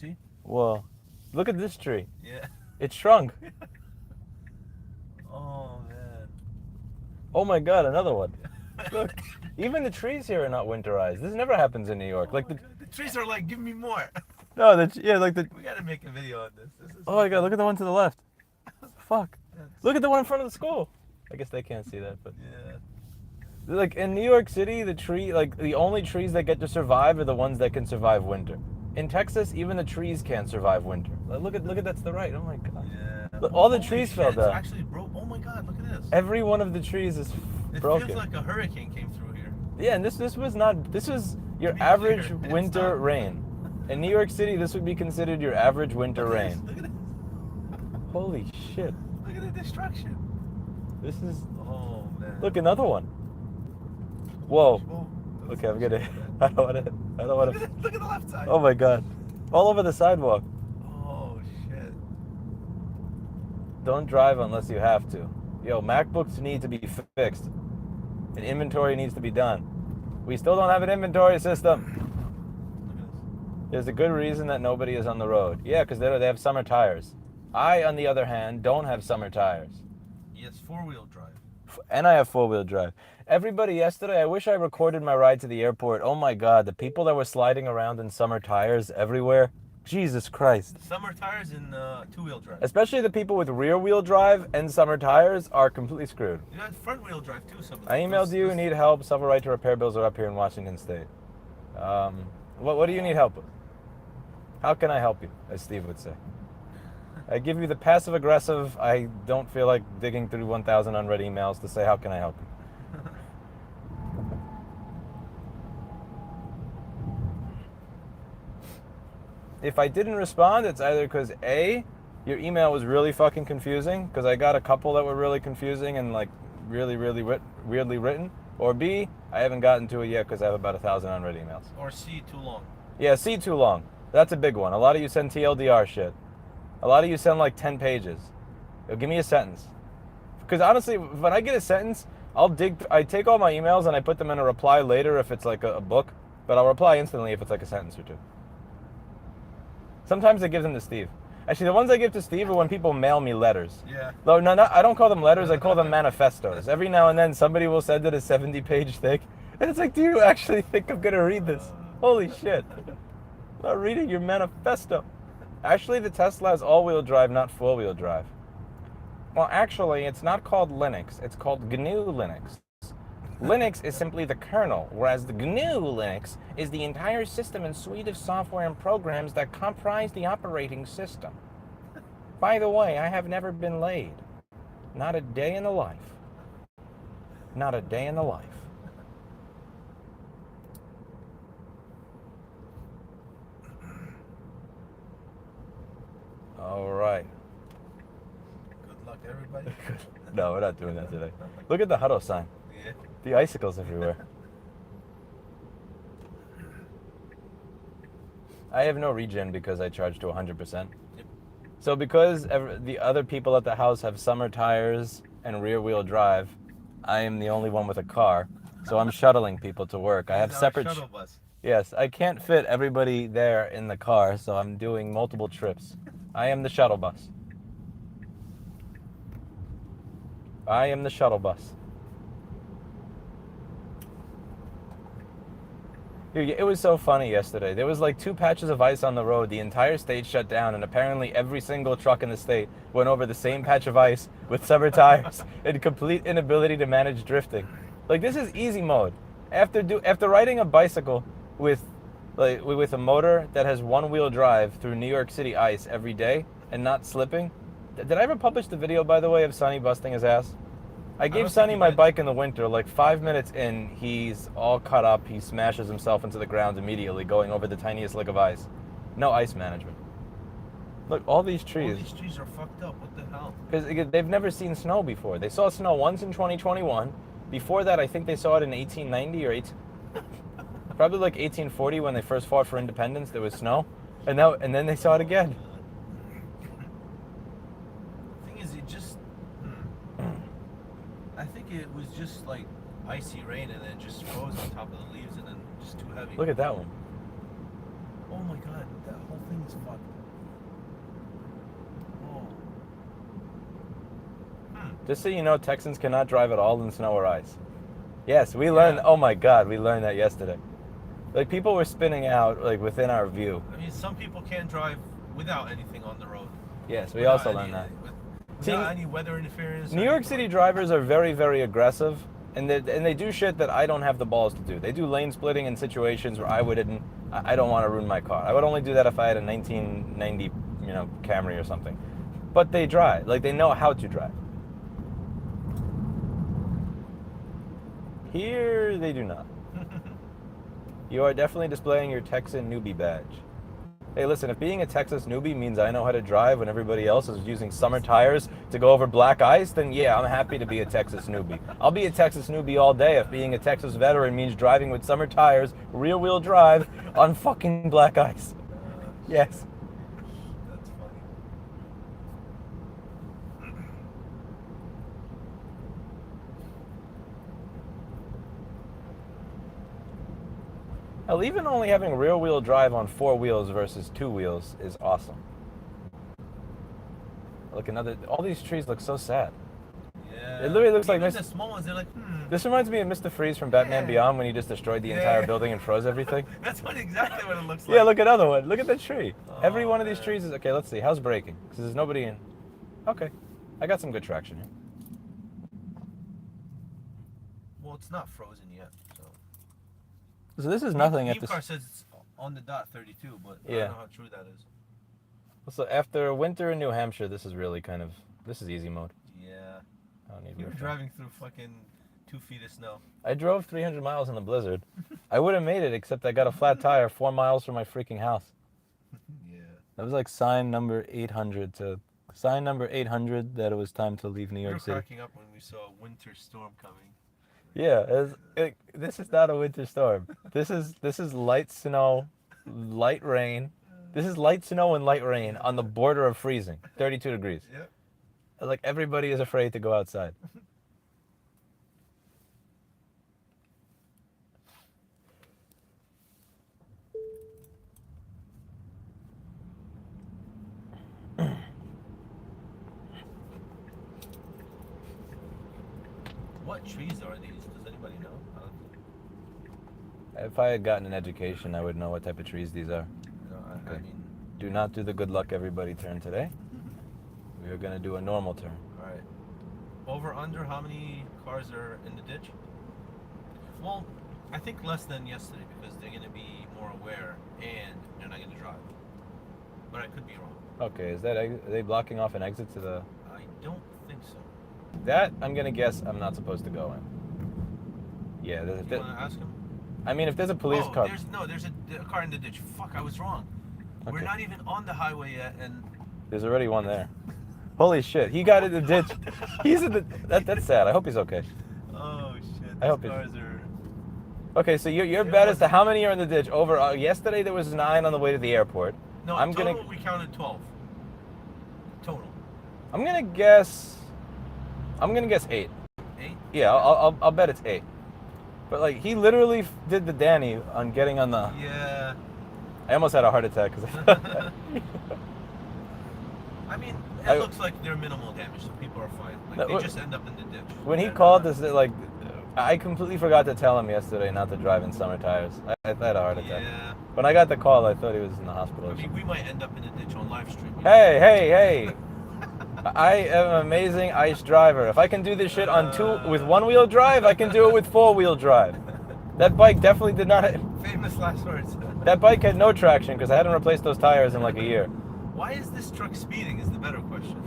See? Whoa. Look at this tree. Yeah. It shrunk. Oh man. Oh my god, another one. Look. Even the trees here are not winterized. This never happens in New York. Oh Like my God. The trees are like, give me more. no, yeah, like the. We gotta make a video on this. This is Oh my god, look fucking. at the one to the left. Fuck. That's, Look at the one in front of the school. I guess they can't see that, but yeah. like in New York City, like the only trees that get to survive are the ones that can survive winter. In Texas, even the trees can't survive winter. Look at that to the right. Oh my god. Yeah. Look, all the Holy trees shit, fell it's down. actually broke. Oh my god, look at this. Every one of the trees is It broken. feels like a hurricane came through here. Yeah, and this was not. This was your be average clear, it's winter not. rain. In New York City, this would be considered your average winter Look at rain. this. Look at this. Holy shit. Look at the destruction. This is. Oh man. Look, another one. Whoa. Whoa. Okay, I'm gonna. I don't want to. I don't want to. Look at the left side. Oh my god. All over the sidewalk. Oh shit. Don't drive unless you have to. Yo, MacBooks need to be fixed. And inventory needs to be done. We still don't have an inventory system. Look at this. There's a good reason that nobody is on the road. Yeah, because they have summer tires. I, on the other hand, don't have summer tires. Yes, 4-wheel drive. And I have four-wheel drive. Everybody yesterday, I wish I recorded my ride to the airport. Oh my god, the people that were sliding around in summer tires everywhere. Jesus Christ. Summer tires and 2-wheel drive. Especially the people with rear-wheel drive and summer tires are completely screwed. You got front-wheel drive too. Some of I emailed you, need help. Civil right to repair bills are up here in Washington State. What do you need help with? How can I help you, as Steve would say? I give you the passive-aggressive, I don't feel like digging through 1,000 unread emails to say, how can I help you? If I didn't respond, it's either because A, your email was really fucking confusing, because I got a couple that were really confusing and like really weirdly written, or B, I haven't gotten to it yet because I have about 1,000 unread emails. Or C, too long. Yeah, C, too long. That's a big one. A lot of you send TLDR shit. A lot of you send like 10 pages. Yo, give me a sentence. Because honestly, when I get a sentence, I take all my emails and I put them in a reply later if it's like a book, but I'll reply instantly if it's like a sentence or two. Sometimes I give them to Steve. Actually, the ones I give to Steve are when people mail me letters. Yeah. No, I don't call them letters, I call them manifestos. Every now and then somebody will send it a 70-page thick, and it's like, do you actually think I'm gonna read this? Holy shit. I'm not reading your manifesto. Actually, the Tesla has all-wheel drive, not four-wheel drive. Well, actually, it's not called Linux. It's called GNU Linux. Linux is simply the kernel, whereas the GNU Linux is the entire system and suite of software and programs that comprise the operating system. By the way, I have never been laid. Not a day in the life. Not a day in the life. All right. Good luck, everybody. No, we're not doing that today. Look at the huddle sign. Yeah. The icicles everywhere. I have no regen because I charge to 100%. Yep. So because the other people at the house have summer tires and rear-wheel drive, I am the only one with a car. So I'm shuttling people to work. I have separate... Shuttle bus. Yes, I can't fit everybody there in the car, so I'm doing multiple trips. I am the shuttle bus. I am the shuttle bus. Dude, it was so funny yesterday. There was like 2 patches of ice on the road. The entire state shut down, and apparently every single truck in the state went over the same patch of ice with summer tires and complete inability to manage drifting. Like, this is easy mode. After riding a bicycle with a motor that has one-wheel drive through New York City ice every day and not slipping. Did I ever publish the video, by the way, of Sonny busting his ass? I gave Sonny my bike in the winter. Like 5 minutes in, he's all cut up. He smashes himself into the ground immediately, going over the tiniest lick of ice. No ice management. Look, all these trees. All these trees are fucked up. What the hell? Because they've never seen snow before. They saw snow once in 2021. Before that, I think they saw it in 1890 or probably like 1840 when they first fought for independence. There was snow, and then they saw it again. The thing is, I think it was just like icy rain and then just froze on top of the leaves and then just too heavy. Look at that one. Oh my god, that whole thing is fucked. Oh. Just so you know, Texans cannot drive at all in snow or ice. Yes, we learned. Oh my God, we learned that yesterday. Like people were spinning out like within our view. I mean, some people can't drive without anything on the road. Yes, we Without also learned that. Without any weather interference. New York City drivers are very, very aggressive, and they do shit that I don't have the balls to do. They do lane splitting in situations where I don't want to ruin my car. I would only do that if I had a 1990, Camry or something. But they drive, like they know how to drive. Here, they do not. You are definitely displaying your Texan newbie badge. Hey, listen, if being a Texas newbie means I know how to drive when everybody else is using summer tires to go over black ice, then yeah, I'm happy to be a Texas newbie. I'll be a Texas newbie all day if being a Texas veteran means driving with summer tires, rear-wheel drive, on fucking black ice. Yes. That's funny. Hell, even only having rear-wheel drive on 4 wheels versus 2 wheels is awesome. Look, all these trees look so sad. Yeah. It literally looks like the small ones. They're like, This reminds me of Mr. Freeze from Batman Beyond when he just destroyed the entire building and froze everything. That's exactly what it looks like. Yeah, look at another one. Look at that tree. Oh, Every one of these man. trees is okay. Let's see. How's braking? Because there's nobody in. Okay, I got some good traction here. Well, it's not frozen yet, so. So this is nothing at Eve this. car says it's on the dot 32, but I Yeah. don't know how true that is. So after winter in New Hampshire, this is really this is easy mode. Yeah. I don't need You were winter. driving through fucking 2 feet of snow. I drove 300 miles in a blizzard. I would have made it, except I got a flat tire 4 miles from my freaking house. Yeah. That was like sign number 800 that it was time to leave New We were York City. cracking up when we saw a winter storm coming. Yeah, this is not a winter storm. This is light snow, light rain. This is light snow and light rain on the border of freezing, 32 degrees. Yep. Like everybody is afraid to go outside. What trees are these? Does anybody know? If I had gotten an education, I would know what type of trees these are. No, I Okay. mean, Do not do the good luck everybody turn today. We are going to do a normal turn. all right. Over, under, how many cars are in the ditch? Well, I think less than yesterday because they're going to be more aware and they're not going to drive. But I could be wrong. Okay, are they blocking off an exit to the... I don't think so. That, I'm going to guess I'm not supposed to go in. Yeah, You want to ask him? I mean, if there's a police car... There's a car in the ditch. Fuck, I was wrong. We're Okay. not even on the highway yet, and There's already one there. Holy shit, he got in the ditch. He's in the... That's sad. I hope he's okay. oh shit, I hope these it's- cars are. Okay, so your bet as to how many are in the ditch. Over yesterday there was 9 on the way to the airport. No, I'm total gonna we counted 12. Total. I'm gonna guess 8. 8. Yeah, I'll bet it's 8. But like he literally did the Danny on getting on the. Yeah. I almost had a heart attack because. I mean, it I- looks like they're minimal damage, so people are fine. Like No, they just end up in the ditch. When he And, called this, like, I completely forgot to tell him yesterday not to drive in summer tires. I had a heart attack. Yeah. When I got the call, I thought he was in the hospital. I mean, we might end up in the ditch on live stream. Hey! I am an amazing ice driver. If I can do this shit on with 1-wheel drive, I can do it with 4-wheel drive. That bike definitely did not. Famous last words. That bike had no traction because I hadn't replaced those tires in like a year. Why is this truck speeding? Is the better question.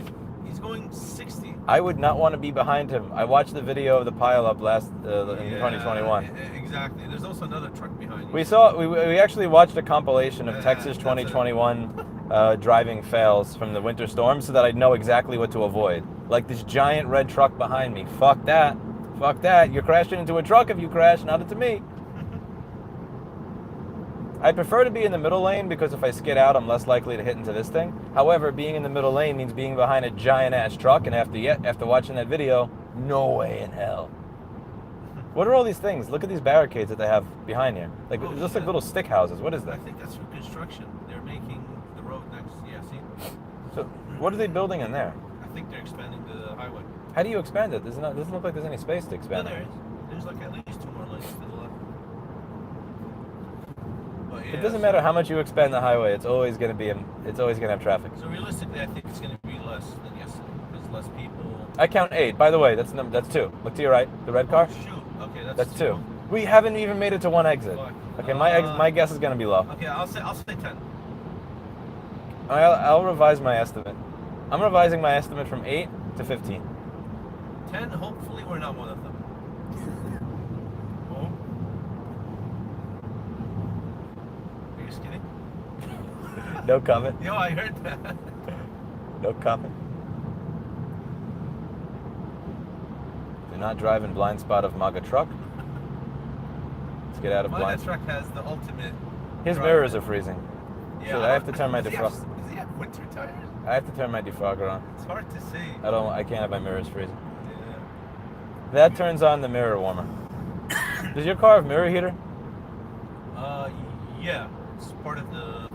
He's going 60. I would not want to be behind him. I watched the video of the pileup in 2021. Exactly. There's also another truck behind you. We actually watched a compilation of Yeah, Texas that's 2021 driving fails from the winter storm so that I'd know exactly what to avoid. Like this giant red truck behind me. Fuck that. Fuck that. You're crashing into a truck if you crash, not into me. I prefer to be in the middle lane because if I skid out, I'm less likely to hit into this thing. However, being in the middle lane means being behind a giant ass truck, and after watching that video, no way in hell. What are all these things? Look at these barricades that they have behind here. Like Oh, it looks yeah. like little stick houses. What is I that? think that's for construction. They're making the road next. Yeah, see? So what are they building in there? I think they're expanding the highway. How do you expand it? Doesn't look like there's any space to No, expand there it. is. There's like at least 2 more lanes to the left. But yeah, It doesn't matter how much you expand the highway. It's always gonna have traffic. So realistically, I think it's going to be less than yesterday because less people. I count 8. By the way, that's 2. Look to your right. The red car. Oh, shoot. Okay, That's 2. two. We haven't even made it to one exit. Fuck. Okay, my guess is gonna be low. Okay, I'll say 10. I'll revise my estimate. I'm revising my estimate from 8 to 15. 10. Hopefully, we're not one of them. Oh. Are you just kidding? No comment. Yo, I heard that. No comment. Do not drive in blind spot of MAGA truck. Let's get out of My blind. truck has the ultimate. His driver. mirrors are freezing. Yeah, Shit, I have to turn my does he defrog. Does he have winter tires? I have to turn my defogger on. It's hard to say. I can't have my mirrors freezing. Yeah. That turns on the mirror warmer. Does your car have mirror heater? Yeah. It's part of the.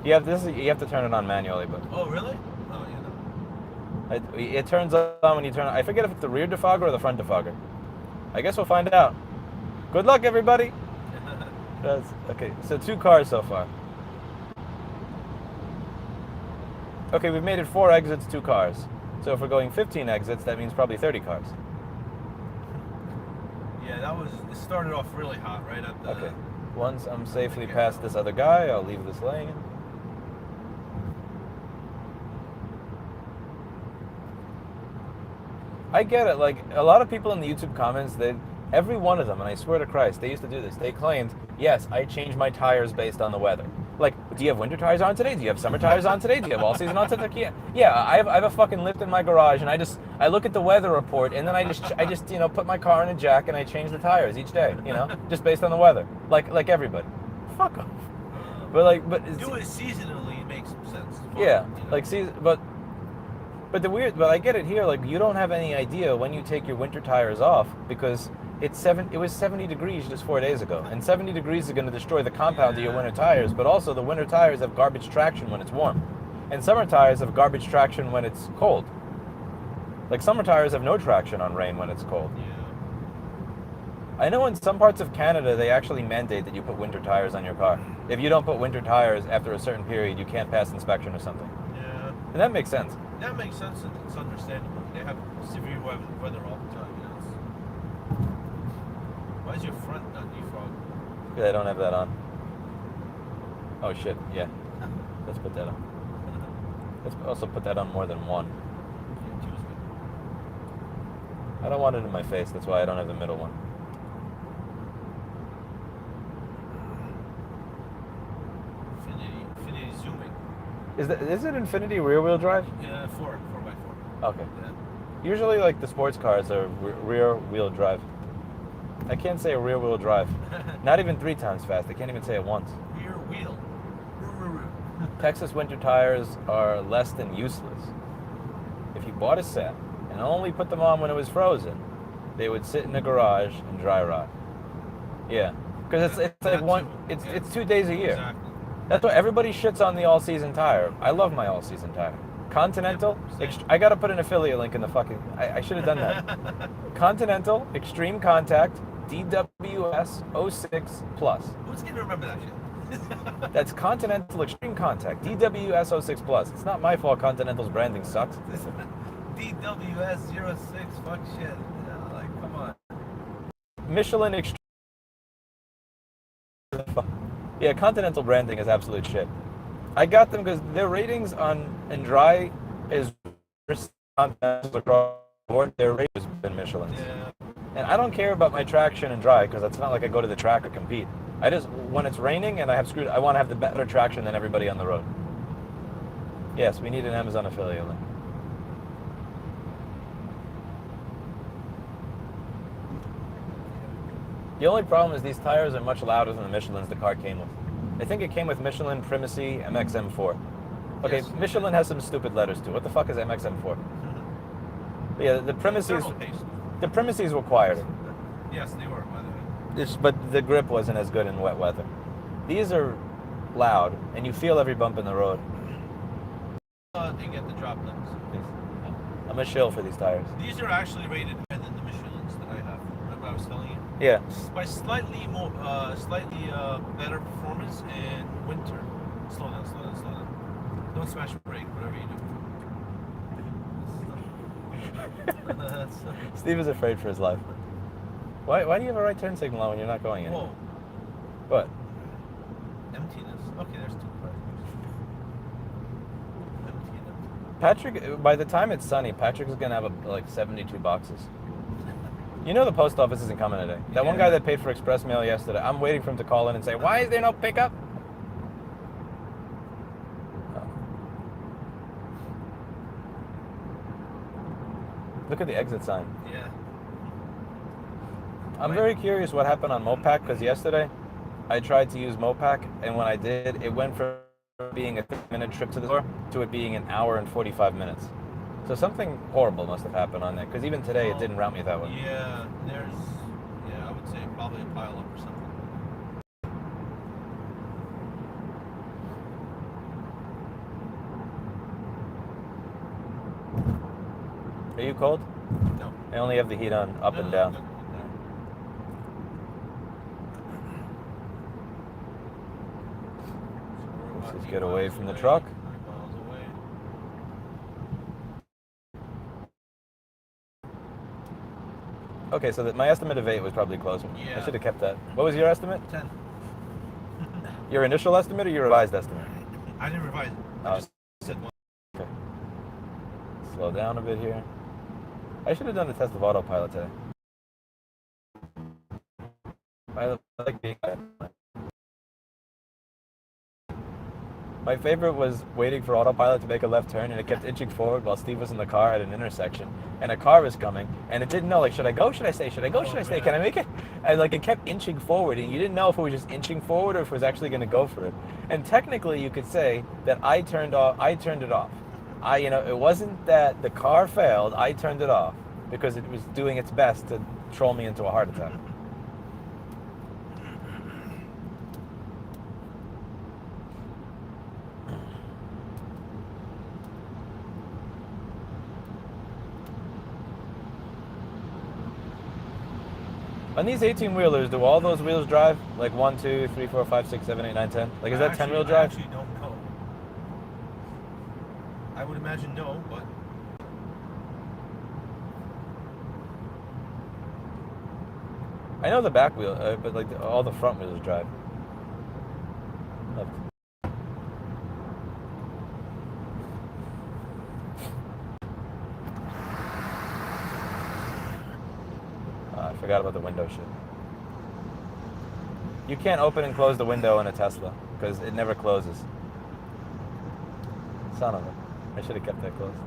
You have to turn it on manually, but Oh, really? Oh, yeah. No. it turns on when you turn. I forget if it's the rear defogger or the front defogger. I guess we'll find out. Good luck, everybody. Okay. So 2 cars so far. Okay, we've made it 4 exits, 2 cars. So if we're going 15 exits, that means probably 30 cars. Yeah, it started off really hot right at the. Okay. Once I'm safely past this other guy, I'll leave this lane. I get it. Like, a lot of people in the YouTube comments, every one of them, and I swear to Christ, they used to do this. They claimed, yes, I change my tires based on the weather. Like, do you have winter tires on today? Do you have summer tires on today? Do you have all season on today? Yeah, I have a fucking lift in my garage, and I look at the weather report, and then I just put my car in a jack, and I change the tires each day, just based on the weather. Like everybody. Fuck off. But Do it seasonally makes sense. yeah, You know? but I get it here. Like, you don't have any idea when you take your winter tires off because it was 70 degrees just 4 days ago, and 70 degrees is going to destroy the compound of your winter tires. But also, the winter tires have garbage traction when it's warm, and summer tires have garbage traction when it's cold. Like, summer tires have no traction on rain when it's cold. Yeah. I know in some parts of Canada they actually mandate that you put winter tires on your car. If you don't put winter tires after a certain period, you can't pass inspection or something. Yeah. And that makes sense. That makes sense and it's understandable. They have severe weather all the time. Why is your front not defrogged? Yeah, I don't have that on. Oh shit, yeah. Let's put that on. Let's also put that on more than one. Yeah, choose it. I don't want it in my face, that's why I don't have the middle one. Infinity zooming. Is it Infinity rear wheel drive? Yeah, 4x4. Okay. Yeah. Usually like the sports cars are rear wheel drive. I can't say rear wheel drive. Not even 3 times fast. I can't even say it once. Rear wheel. Texas winter tires are less than useless. If you bought a set and only put them on when it was frozen, they would sit in the garage and dry rot. Yeah, because it's like it's 2 days a year. Exactly. That's why everybody shits on the all-season tire. I love my all-season tire. Continental, Yep, same. I gotta put an affiliate link in the fucking. I should have done that. Continental Extreme Contact DWS 06 Plus. Who's gonna remember that shit? That's Continental Extreme Contact DWS 06 Plus. It's not my fault. Continental's branding sucks. DWS 06, fuck shit. Yeah, like, come on. Michelin Extreme. Yeah, Continental branding is absolute shit. I got them because their ratings on and dry is Continental across the board. Their rating has been Michelin's. Yeah. And I don't care about my traction and dry because it's not like I go to the track or compete. I just, when it's raining and I want to have the better traction than everybody on the road. Yes, we need an Amazon affiliate link. The only problem is these tires are much louder than the Michelins the car came with. I think it came with Michelin Primacy MXM4. Okay, Yes. Michelin has some stupid letters too. What the fuck is MXM4? Yeah, the Primacies. Thermal paste. The Primacies were quieter. Yes, they were, by the way. But the grip wasn't as good in wet weather. These are loud, and you feel every bump in the road. They get the drop downs. I'm a shill for these tires. These are actually rated higher than the Michelins that I have. Remember I was telling you? Yeah. By slightly more, better performance and winter. Slow down, slow down, slow down. Don't smash the brake, whatever you do. Steve is afraid for his life. Why do you have a right turn signal on when you're not going anywhere? Whoa. What? Emptiness. Okay, there's 2 cars. Empty and empty. Patrick, by the time it's sunny, Patrick's gonna have like 72 boxes. You know the post office isn't coming today. That one guy that paid for express mail yesterday, I'm waiting for him to call in and say, why is there no pickup? Look at the exit sign. Yeah. I'm very curious what happened on Mopac, because yesterday I tried to use Mopac, and when I did, it went from being a 30-minute trip to the store to it being an hour and 45 minutes. So something horrible must have happened on there, because even today it didn't route me that way. Yeah, I would say probably a pile up or something. Are you cold? No. I only have the heat on up and down. No. Let's just get away from the truck. 9 miles away. Okay, so my estimate of 8 was probably closer. Yeah. I should have kept that. What was your estimate? 10. Your initial estimate or your revised estimate? I didn't revise it. I just said 1. Okay. Slow down a bit here. I should have done the test of autopilot today. I like being My favorite was waiting for autopilot to make a left turn, and it kept inching forward while Steve was in the car at an intersection, and a car was coming, and it didn't know, like, should I go, should I stay, should I go, should I stay, can I make it? And like, it kept inching forward, and you didn't know if it was just inching forward or if it was actually going to go for it. And technically, you could say that I turned it off. It wasn't that the car failed, I turned it off, because it was doing its best to troll me into a heart attack. On these 18-wheelers, do all those wheels drive? Like 1, 2, 3, 4, 5, 6, 7, 8, 9, 10? Like, is that 10-wheel drive? I actually don't know. I would imagine no, but... I know the back wheel, but like all the front wheels drive. I forgot about the window shit. You can't open and close the window in a Tesla because it never closes. Son of a... I should have kept that closed.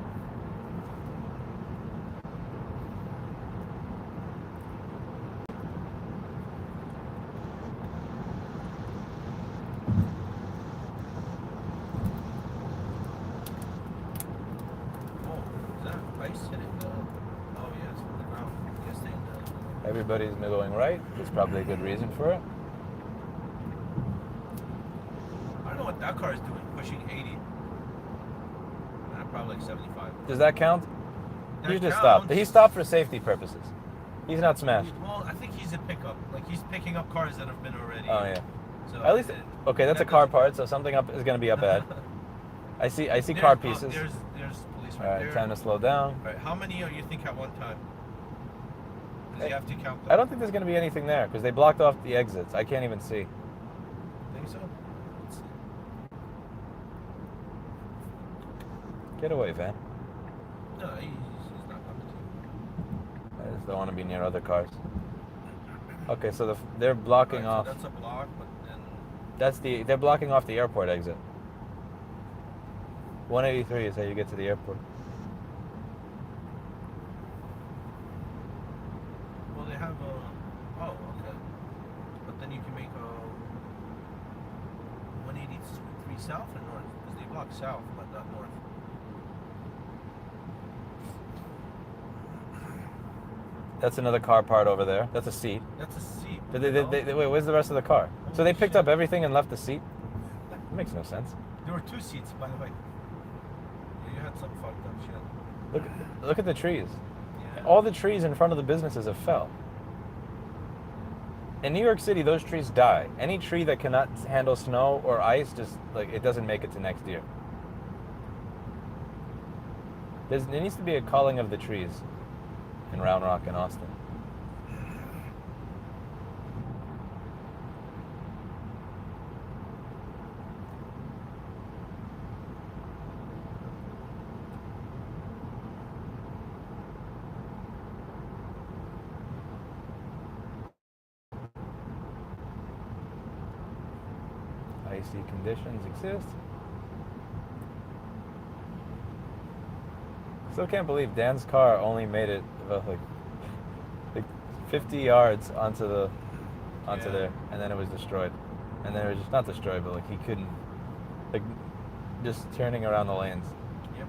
Everybody's going right. There's probably a good reason for it. I don't know what that car is doing, pushing 80. Probably like 75. Does that count? That He just counts. stopped. He stopped for safety purposes. He's not smashed. Well, I think he's a pickup. Like, he's picking up cars that have been already. Oh yeah. So At least, okay, that's a car part, so something up is going to be up ahead. I see car pieces. There's police All right right, there. time to slow down. All right, how many are you think at one time? Does he have to count them? I don't think there's going to be anything there because they blocked off the exits. I can't even see. Think so? Let's see. Get away, van. No, he's not coming to you. I just don't want to be near other cars. Okay, so they're blocking off. So that's a block, but then... They're blocking off the airport exit. 183 is how you get to the airport. Well, they have a... Oh, okay. But then you can make a 183 south or north? Because they block south, but not north. That's another car part over there. That's a seat. That's a seat. Wait, where's the rest of the car? So they picked up everything and left the seat? That makes no sense. There were 2 seats, by the way. Yeah, you had some fucked up shit. Look at the trees. Yeah. All the trees in front of the businesses have fell. In New York City, those trees die. Any tree that cannot handle snow or ice, just like it doesn't make it to next year. There needs to be a culling of the trees in Round Rock and Austin. Icy conditions exist. Still can't believe Dan's car only made it about like 50 yards onto there, and then it was destroyed. And then it was just not destroyed, but like he couldn't, like, just turning around the lanes. Yep.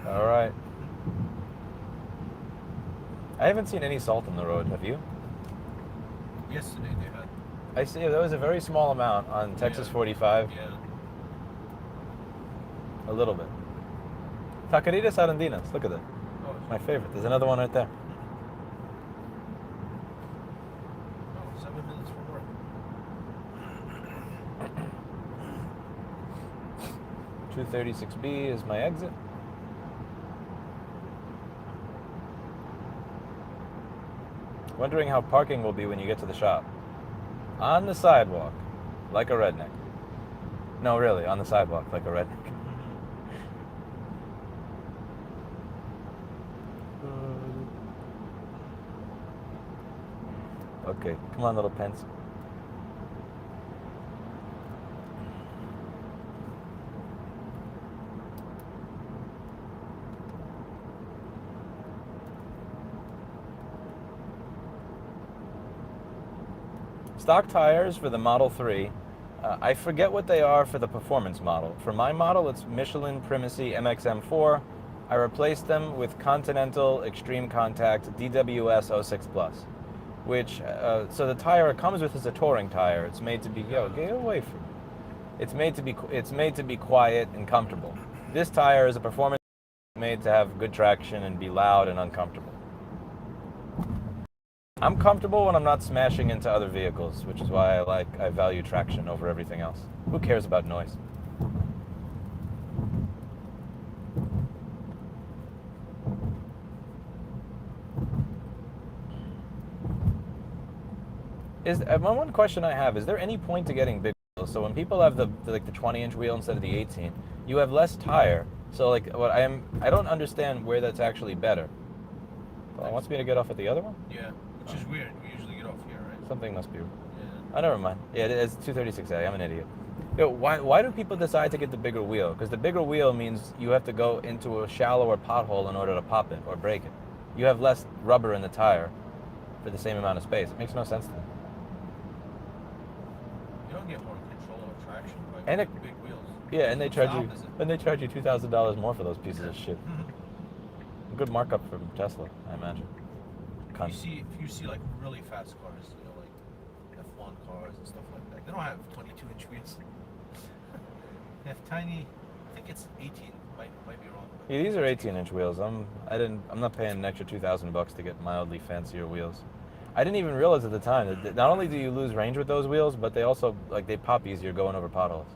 All right. I haven't seen any salt on the road. Have you? Yesterday they had. I see. There was a very small amount on Texas 45. Yeah. A little bit. Taqueritas Arandinas. Look at that. Oh, My favorite. There's another one right there. oh, 7 minutes from work. 236B is my exit. Wondering how parking will be when you get to the shop. On the sidewalk, like a redneck. No, really, on the sidewalk, like a redneck. Okay, come on, little pence. Stock tires for the Model 3. I forget what they are for the performance model. For my model, it's Michelin Primacy MXM4. I replaced them with Continental Extreme Contact DWS 06 Plus, which, so the tire it comes with is a touring tire. It's made to be, get away from me. It's made to be quiet and comfortable. This tire is a performance made to have good traction and be loud and uncomfortable. I'm comfortable when I'm not smashing into other vehicles, which is why I value traction over everything else. Who cares about noise? One question I have, is there any point to getting big wheels? So when people have the 20-inch wheel instead of the 18, you have less tire. So like I don't understand where that's actually better. Well, it wants me to get off at the other one? Yeah, which is weird. We usually get off here, right? Something must be. Yeah. Oh, never mind. Yeah, it's 236A. I'm an idiot. Yo, why do people decide to get the bigger wheel? Because the bigger wheel means you have to go into a shallower pothole in order to pop it or break it. You have less rubber in the tire for the same amount of space. It makes no sense to me. You don't get more control or traction by And big wheels. Yeah, and they It's charge the you opposite. $2,000 more for those pieces of shit. Good markup from Tesla, I imagine. If you see like really fast cars, you know, like F1 cars and stuff like that, they don't have 22-inch wheels. They have tiny. I think it's 18. Might be wrong. Yeah, these are 18-inch wheels. I'm not paying an extra $2,000 to get mildly fancier wheels. I didn't even realize at the time that not only do you lose range with those wheels, but they also they pop easier going over potholes.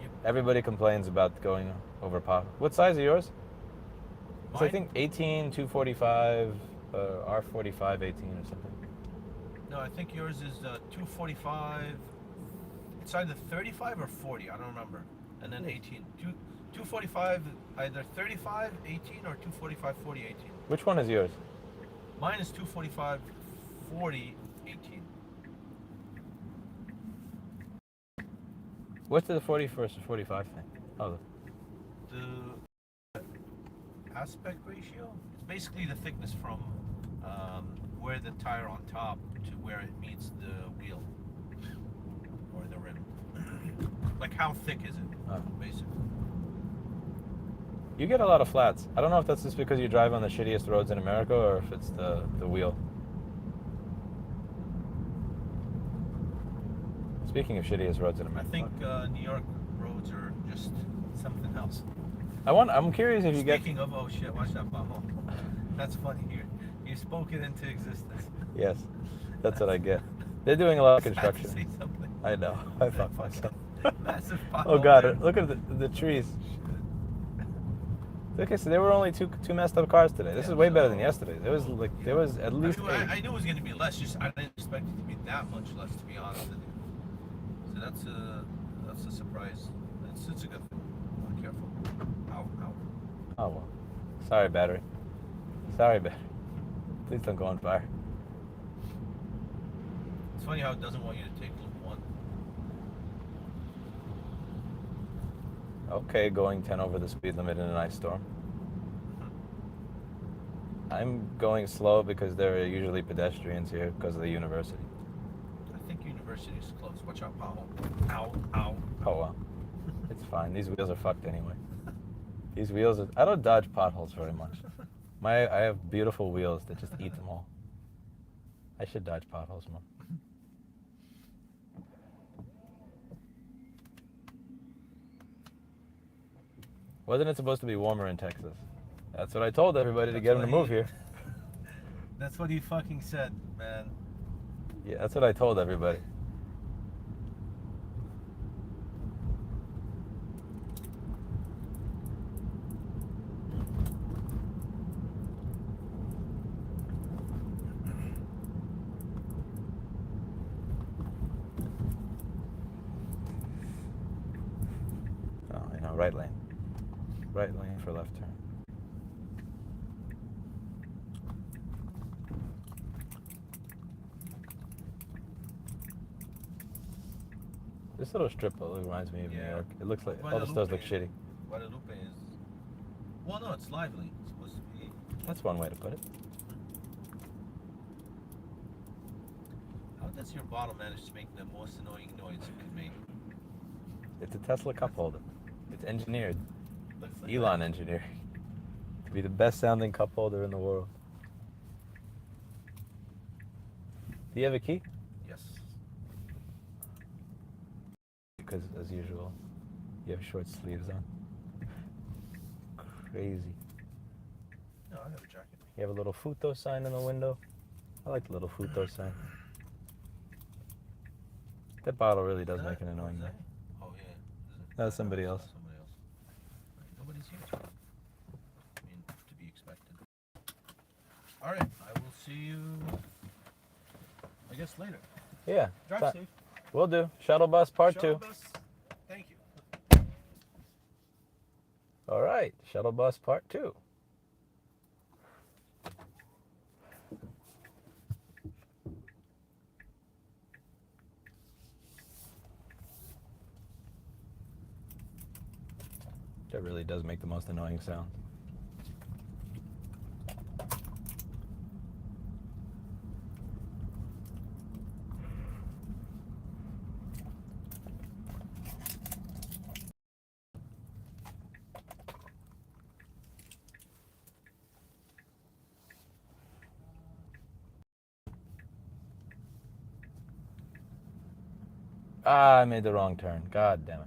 Yep. Everybody complains about going over potholes. What size are yours? It's, I think 18, 245, R45, 18 or something. No, I think yours is 245. It's either 35 or 40. I don't remember. And then 18. 245, either 35, 18, or 245, 40, 18. Which one is yours? Mine is 245, 40, 18. What's the 40 versus 45 thing? Oh, The aspect ratio is basically the thickness from where the tire on top to where it meets the wheel or the rim. Like how thick is it, basically. You get a lot of flats. I don't know if that's just because you drive on the shittiest roads in America or if it's the wheel. Speaking of shittiest roads in I America. think New York roads are just something else. I'm curious if you get... Speaking of, oh shit, watch that pothole. That's funny. You spoke it into existence. Yes, that's what I get. They're doing a lot of I had to construction. say something. I know. I fucked myself. Massive pothole. Oh god, there. look at the trees. Okay, so there were only two messed up cars today. This is way better than yesterday. There was at least eight. I knew it was gonna be less. Just I didn't expect it to be that much less, to be honest with you. So that's a surprise. It's a good thing. Be careful. Ow, ow. Oh well. Sorry, battery. Sorry, battery. Please don't go on fire. It's funny how it doesn't want you to take loop 1. Okay, going 10 over the speed limit in an ice storm. I'm going slow because there are usually pedestrians here because of the university. I think university is close. Watch out, pothole. Ow, ow. Oh well. It's fine. These wheels are fucked anyway. These wheels are... I don't dodge potholes very much. I have beautiful wheels that just eat them all. I should dodge potholes more. Wasn't it supposed to be warmer in Texas? That's what I told everybody to get them to move here. That's what he fucking said, man. Yeah, that's what I told everybody. Oh, you know, right lane. Right lane for left turn. This little strip reminds me of New York. It looks like all the stores look shitty. Guadalupe is... Well, no, it's lively. It's supposed to be... That's one way to put it. How does your bottle manage to make the most annoying noise it can make? It's a Tesla cup holder. It's engineered. Looks like Elon engineering. To be the best sounding cup holder in the world. Do you have a key? Yes. Because, as usual, you have short sleeves on. Crazy. No, I have a jacket. You have a little Futo sign in the window. I like the little Futo sign. That bottle really does make an annoying noise. Oh, yeah. Is it? That's somebody else. Somebody else. Right, nobody's here. I mean, to be expected. Alright, I will see you, I guess, later. Yeah. Drive safe. Will do. Shuttle bus part Shuttle 2. bus. Thank you. All right. Shuttle bus part 2. That really does make the most annoying sound. Ah, I made the wrong turn. God damn it.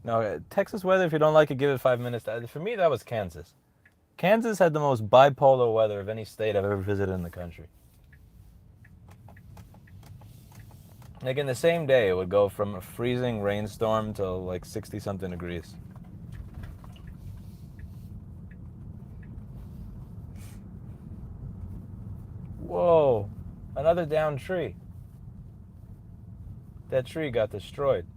No, Texas weather, if you don't like it, give it 5 minutes. For me, that was Kansas. Kansas had the most bipolar weather of any state I've ever visited in the country. Like in the same day, it would go from a freezing rainstorm to like 60-something degrees. Whoa, another downed tree. That tree got destroyed.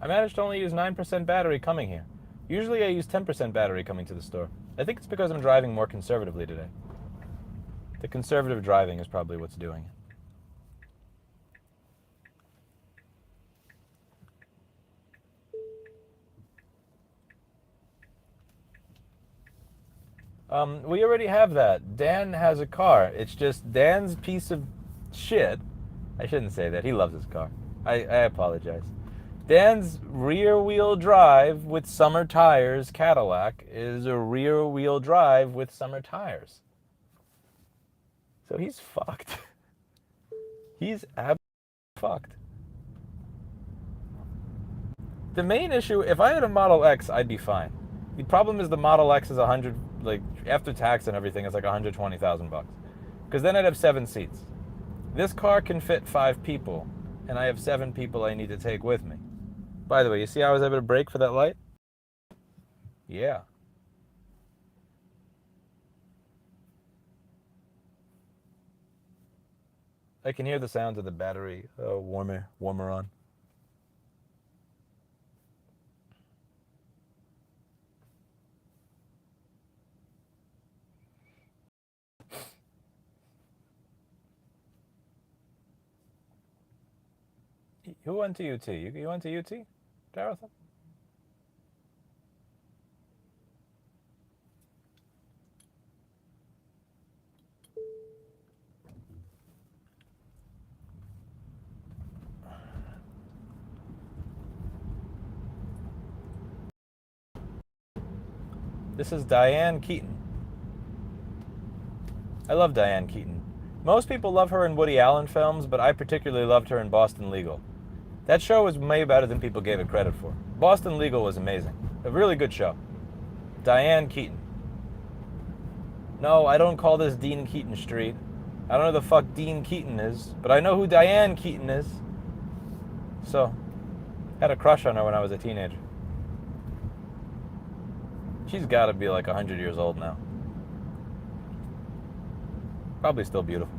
I managed to only use 9% battery coming here. Usually I use 10% battery coming to the store. I think it's because I'm driving more conservatively today. The conservative driving is probably what's doing it. We already have that. Dan has a car. It's just Dan's piece of shit. I shouldn't say that. He loves his car. I apologize. Dan's rear-wheel drive with summer tires Cadillac is a rear-wheel drive with summer tires. So he's fucked. He's fucked. The main issue, if I had a Model X, I'd be fine. The problem is the Model X is 100, like after tax and everything, it's like 120,000 bucks. Because then I'd have 7 seats. This car can fit 5 people, and I have 7 people I need to take with me. By the way, you see how I was able to brake for that light? Yeah. I can hear the sounds of the battery warmer on. Who went to UT? You went to UT, Jonathan? This is Diane Keaton. I love Diane Keaton. Most people love her in Woody Allen films, but I particularly loved her in Boston Legal. That show was way better than people gave it credit for. Boston Legal was amazing. A really good show. Diane Keaton. No, I don't call this Dean Keaton Street. I don't know who the fuck Dean Keaton is, but I know who Diane Keaton is. So, had a crush on her when I was a teenager. She's got to be like 100 years old now. Probably still beautiful.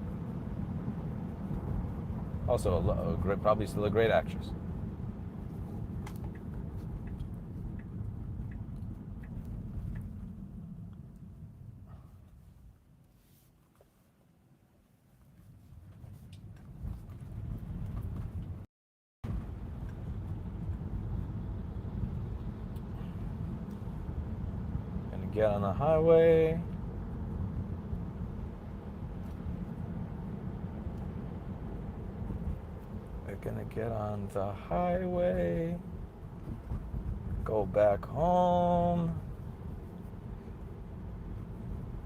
Also, probably still a great actress. Gonna get on the highway. Gonna get on the highway, go back home,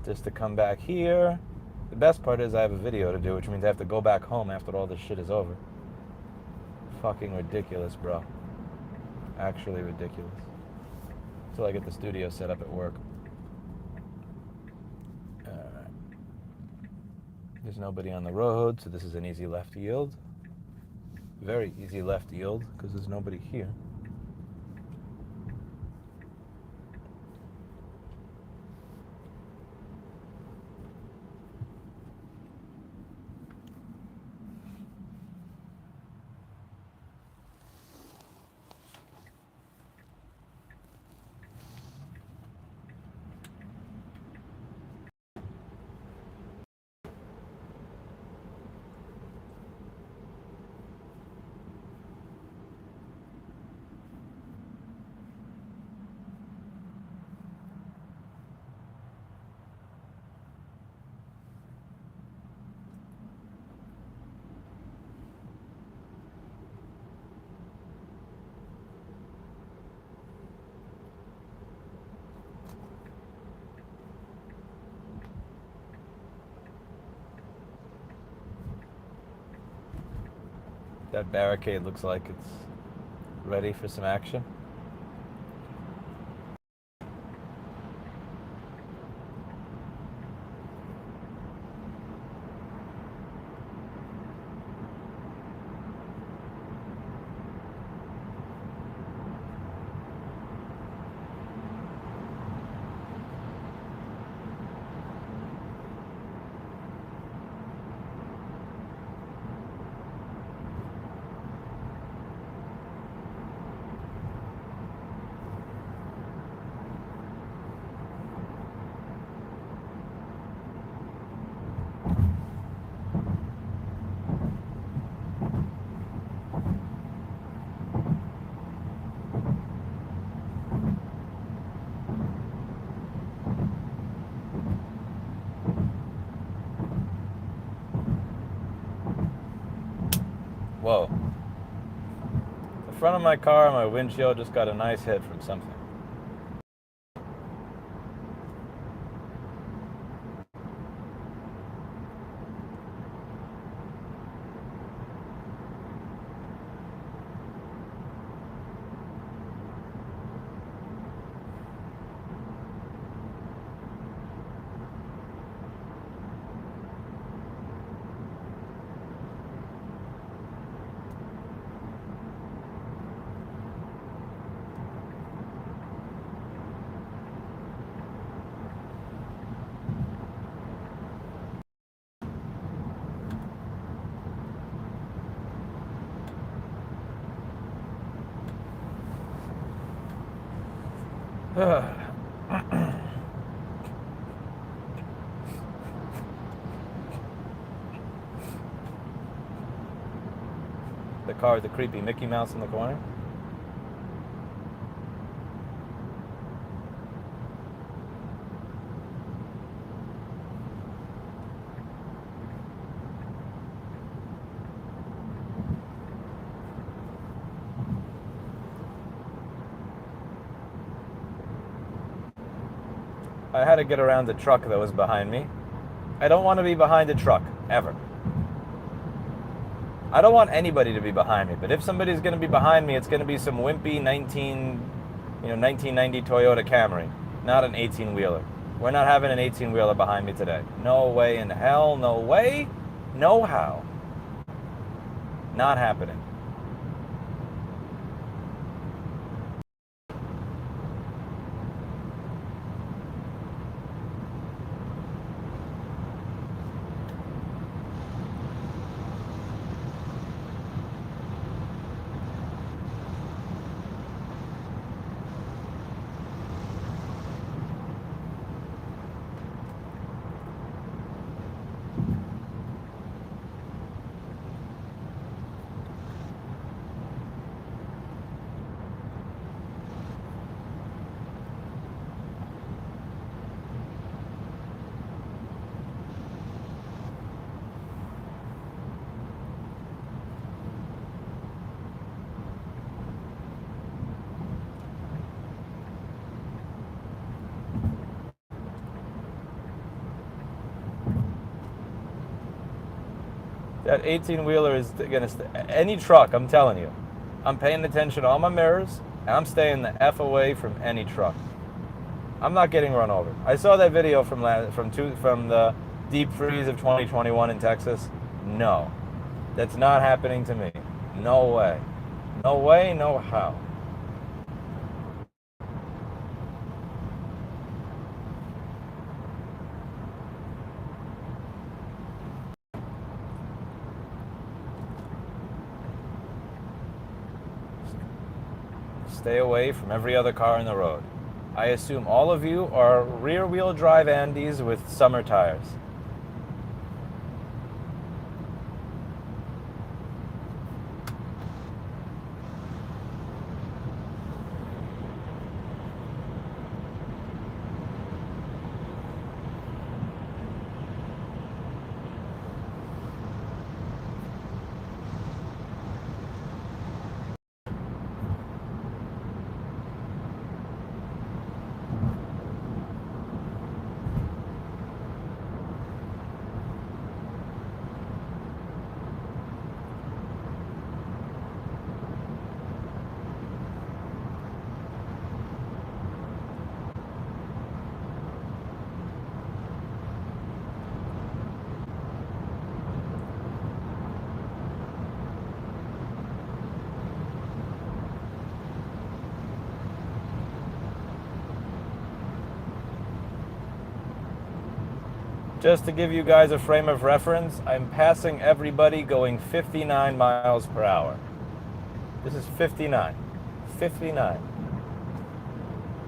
just to come back here. The best part is I have a video to do, which means I have to go back home after all this shit is over. Fucking ridiculous, bro. Actually ridiculous. Until I get the studio set up at work. Alright. There's nobody on the road, so this is an easy left yield. Very easy left yield because there's nobody here. That barricade looks like it's ready for some action. Whoa. The front of my car, my windshield just got a nice hit from something. The car with the creepy Mickey Mouse in the corner. I had to get around the truck that was behind me. I don't want to be behind a truck, ever. I don't want anybody to be behind me, but if somebody's going to be behind me, it's going to be some wimpy 1990 Toyota Camry, not an 18-wheeler. We're not having an 18-wheeler behind me today. No way in hell, no way, no how. Not happening. That 18-wheeler is going to any truck, I'm telling you. I'm paying attention to all my mirrors, and I'm staying the F away from any truck. I'm not getting run over. I saw that video from the deep freeze of 2021 in Texas. No. That's not happening to me. No way. No way, no how. Stay away from every other car on the road. I assume all of you are rear-wheel drive Andys with summer tires. Just to give you guys a frame of reference, I'm passing everybody going 59 miles per hour. This is 59. 59.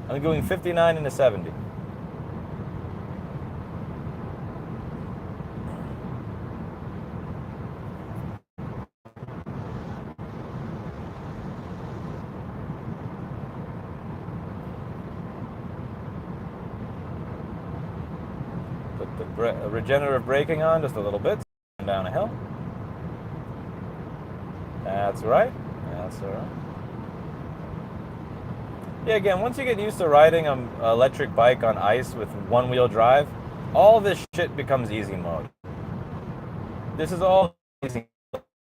I'm going 59 into 70. Regenerative braking on just a little bit, down a hill. That's right. That's all right. Yeah, again, once you get used to riding an electric bike on ice with one-wheel drive, all this shit becomes easy mode. This is all easy.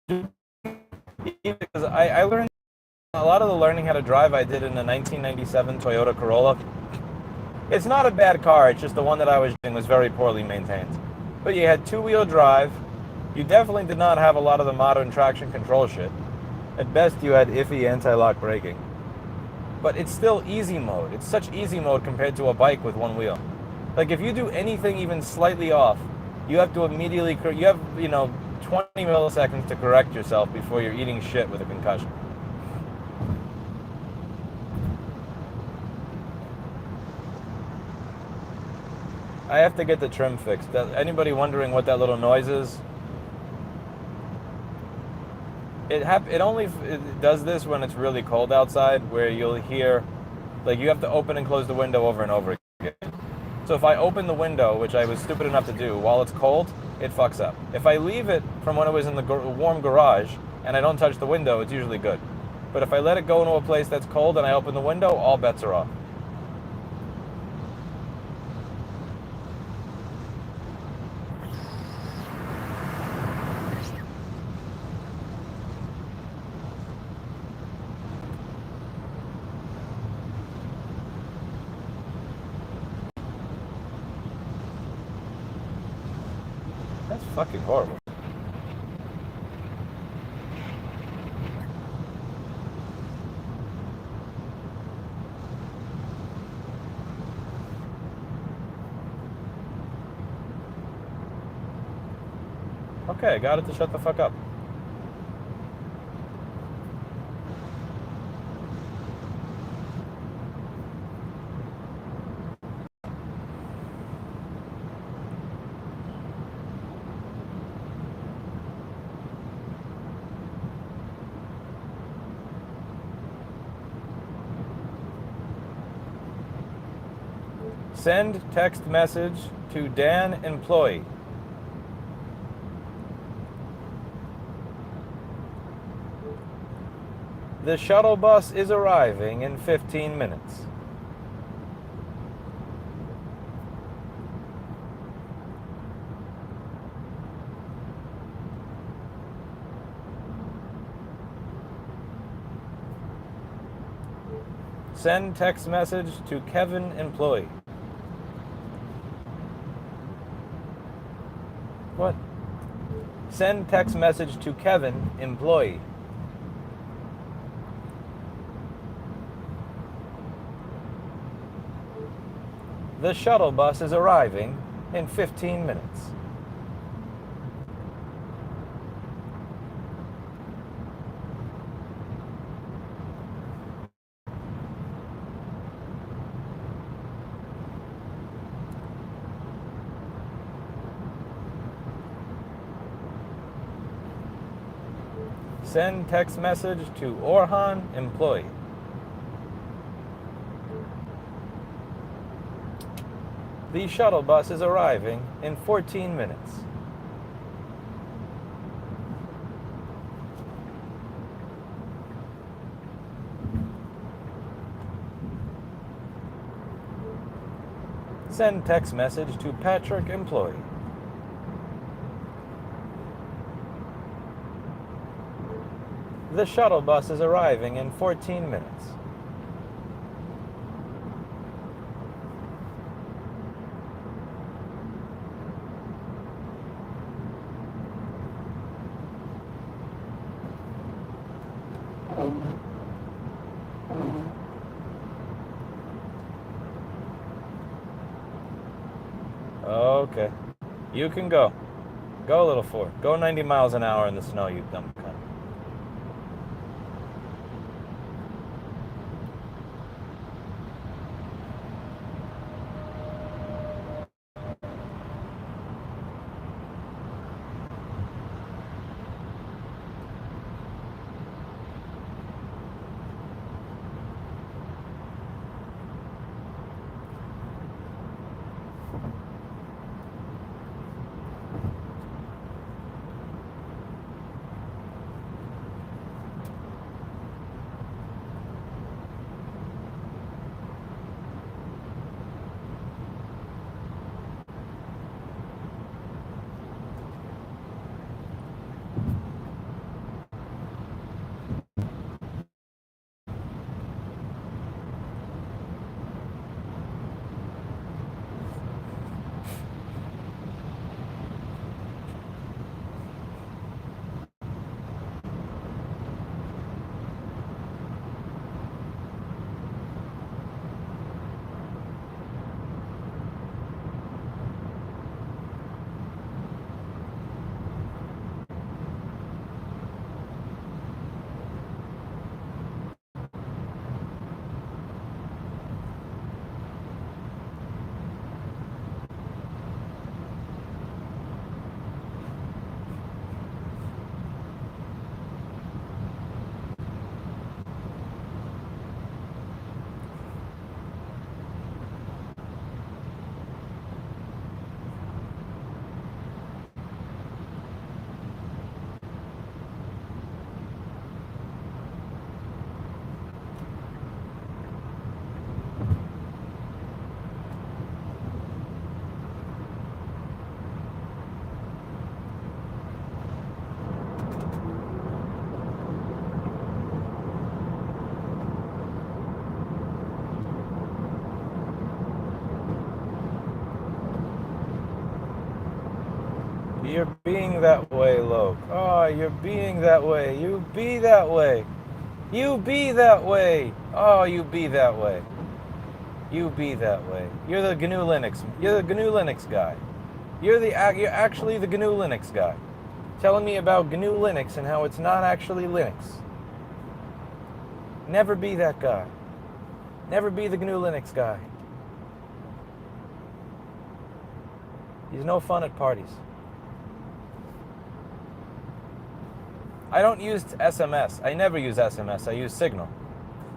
Because I learned a lot of the learning how to drive I did in a 1997 Toyota Corolla. It's not a bad car, it's just the one that I was using was very poorly maintained. But you had two-wheel drive. You definitely did not have a lot of the modern traction control shit. At best, you had iffy anti-lock braking. But it's still easy mode. It's such easy mode compared to a bike with one wheel. Like, if you do anything even slightly off, you have to immediately, you have, 20 milliseconds to correct yourself before you're eating shit with a concussion. I have to get the trim fixed. Anybody wondering what that little noise is? It only does this when it's really cold outside, where you'll hear, like, you have to open and close the window over and over again. So if I open the window, which I was stupid enough to do, while it's cold, it fucks up. If I leave it from when it was in the warm garage and I don't touch the window, it's usually good. But if I let it go into a place that's cold and I open the window, all bets are off. That's fucking horrible. Okay, got it to shut the fuck up. Send text message to Dan employee. The shuttle bus is arriving in 15 minutes. Send text message to Kevin employee. What? Send text message to Kevin employee. The shuttle bus is arriving in 15 minutes. Send text message to Orhan employee. The shuttle bus is arriving in 14 minutes. Send text message to Patrick employee. The shuttle bus is arriving in 14 minutes. Okay. You can go. Go, little Ford. Go 90 miles an hour in the snow, you dumb cunt. you're being that way, Loke. Oh, you're being that way. You be that way. You be that way. Oh, you be that way. You be that way. You're the GNU Linux. You're the GNU Linux guy. You're actually the GNU Linux guy. Telling me about GNU Linux and how it's not actually Linux. Never be that guy. Never be the GNU Linux guy. He's no fun at parties. I don't use SMS. I never use SMS. I use Signal.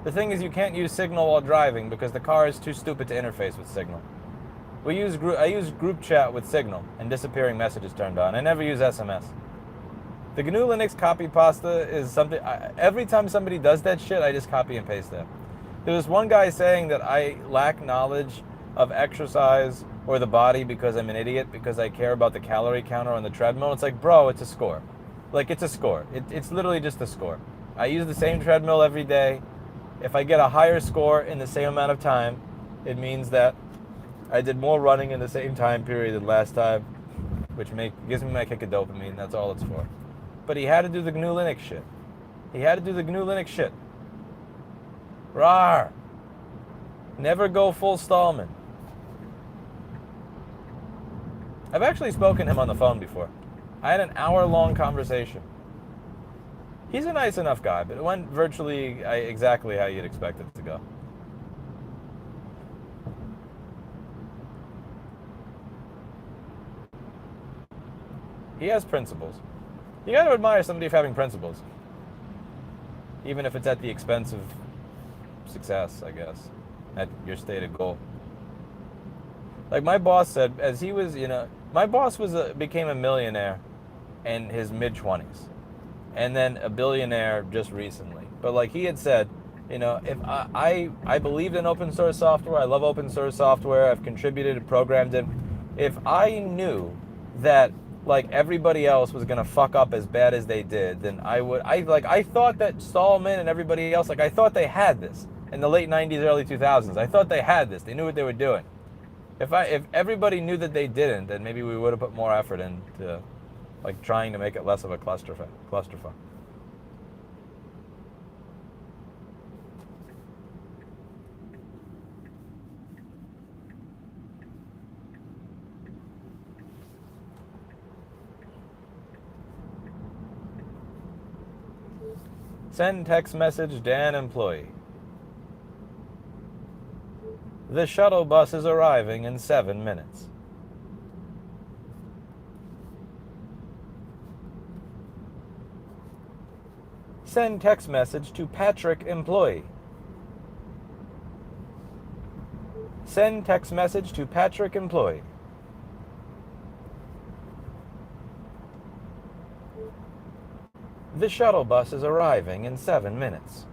The thing is, you can't use Signal while driving because the car is too stupid to interface with Signal. I use group chat with Signal and disappearing messages turned on. I never use SMS. The GNU Linux copy pasta is something. Every time somebody does that shit, I just copy and paste that. There was one guy saying that I lack knowledge of exercise or the body because I'm an idiot because I care about the calorie counter on the treadmill. It's like, bro, it's a score. Like, it's a score. It's literally just a score. I use the same treadmill every day. If I get a higher score in the same amount of time, it means that I did more running in the same time period than last time, which gives me my kick of dopamine. That's all it's for. But he had to do the GNU Linux shit. He had to do the GNU Linux shit. Rawr. Never go full Stallman. I've actually spoken to him on the phone before. I had an hour-long conversation. He's a nice enough guy, but it went virtually exactly how you'd expect it to go. He has principles. You gotta admire somebody for having principles. Even if it's at the expense of success, I guess. At your stated goal. Like my boss said, as he was, my boss became a millionaire in his mid-20s. And then a billionaire just recently. But like he had said, if I believed in open source software, I love open source software, I've contributed and programmed it. If I knew that like everybody else was gonna fuck up as bad as they did, then I thought that Stallman and everybody else, like I thought they had this in the late 90s, early 2000s. I thought they had this. They knew what they were doing. If everybody knew that they didn't, then maybe we would have put more effort into like trying to make it less of a clusterfuck. Send text message Dan employee. The shuttle bus is arriving in 7 minutes. Send text message to Patrick employee. Send text message to Patrick employee. The shuttle bus is arriving in 7 minutes.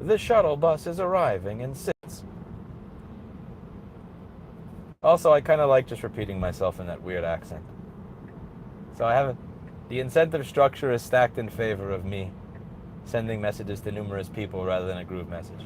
The shuttle bus is arriving in 6. Also, I kind of like just repeating myself in that weird accent. So the incentive structure is stacked in favor of me sending messages to numerous people rather than a group message.